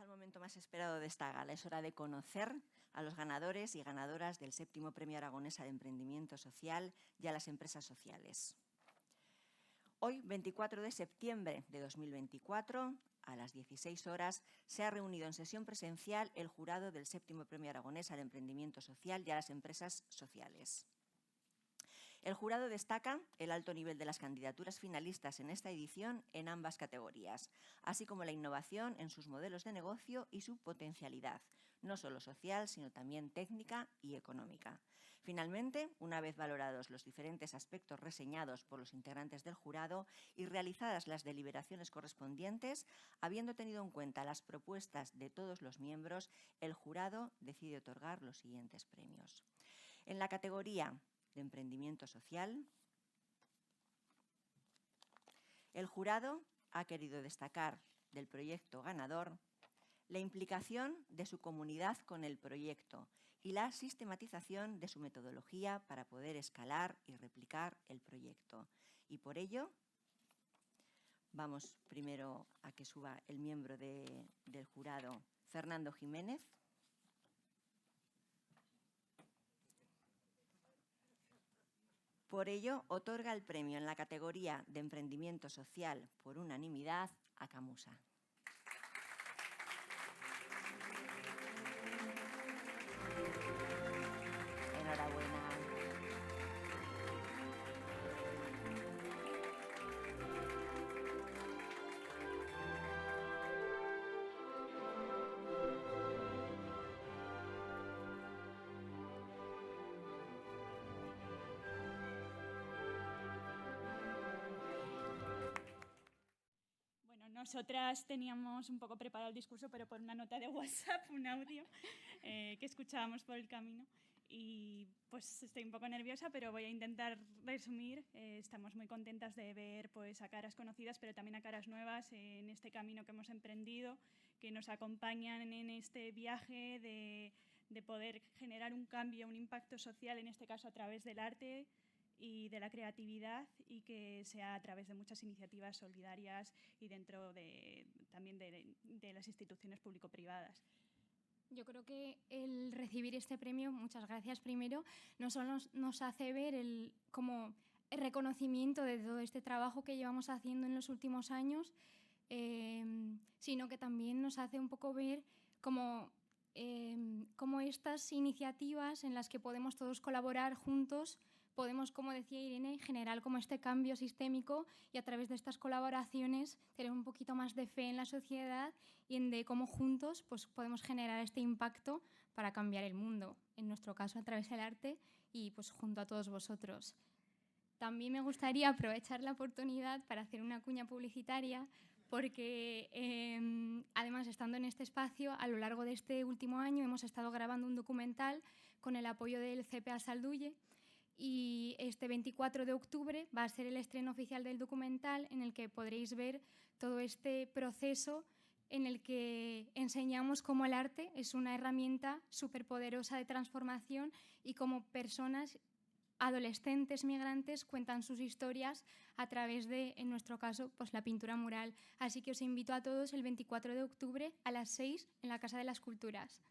al momento más esperado de esta gala. Es hora de conocer a los ganadores y ganadoras del 7º Premio Aragonesa de Emprendimiento Social y a las empresas sociales. Hoy, 24 de septiembre de 2024, a las 16 horas, se ha reunido en sesión presencial el jurado del 7º Premio Aragonesa de Emprendimiento Social y a las empresas sociales. El jurado destaca el alto nivel de las candidaturas finalistas en esta edición en ambas categorías, así como la innovación en sus modelos de negocio y su potencialidad, no solo social, sino también técnica y económica. Finalmente, una vez valorados los diferentes aspectos reseñados por los integrantes del jurado y realizadas las deliberaciones correspondientes, habiendo tenido en cuenta las propuestas de todos los miembros, el jurado decide otorgar los siguientes premios. En la categoría de emprendimiento social, el jurado ha querido destacar del proyecto ganador la implicación de su comunidad con el proyecto y la sistematización de su metodología para poder escalar y replicar el proyecto. Y por ello, vamos primero a que suba el miembro del jurado, Fernando Jiménez. Por ello, otorga el premio en la categoría de emprendimiento social por unanimidad a Camusa. Enhorabuena. Nosotras teníamos un poco preparado el discurso, pero por una nota de WhatsApp, un audio que escuchábamos por el camino. Y pues estoy un poco nerviosa, pero voy a intentar resumir. Estamos muy contentas de ver pues, a caras conocidas, pero también a caras nuevas en este camino que hemos emprendido, que nos acompañan en este viaje de poder generar un cambio, un impacto social, en este caso a través del arte y de la creatividad, y que sea a través de muchas iniciativas solidarias y dentro también de las instituciones público-privadas. Yo creo que el recibir este premio, muchas gracias primero, no solo nos hace ver como el reconocimiento de todo este trabajo que llevamos haciendo en los últimos años, sino que también nos hace un poco ver como estas iniciativas en las que podemos todos colaborar juntos, podemos, como decía Irene, generar como este cambio sistémico y a través de estas colaboraciones tener un poquito más de fe en la sociedad y en de cómo juntos pues, podemos generar este impacto para cambiar el mundo, en nuestro caso a través del arte y pues, junto a todos vosotros. También me gustaría aprovechar la oportunidad para hacer una cuña publicitaria porque, además, estando en este espacio, a lo largo de este último año hemos estado grabando un documental con el apoyo del CPA Salduye. Y este 24 de octubre va a ser el estreno oficial del documental en el que podréis ver todo este proceso en el que enseñamos cómo el arte es una herramienta superpoderosa de transformación y cómo personas, adolescentes migrantes, cuentan sus historias a través de, en nuestro caso, pues la pintura mural. Así que os invito a todos el 24 de octubre a las 6 en la Casa de las Culturas.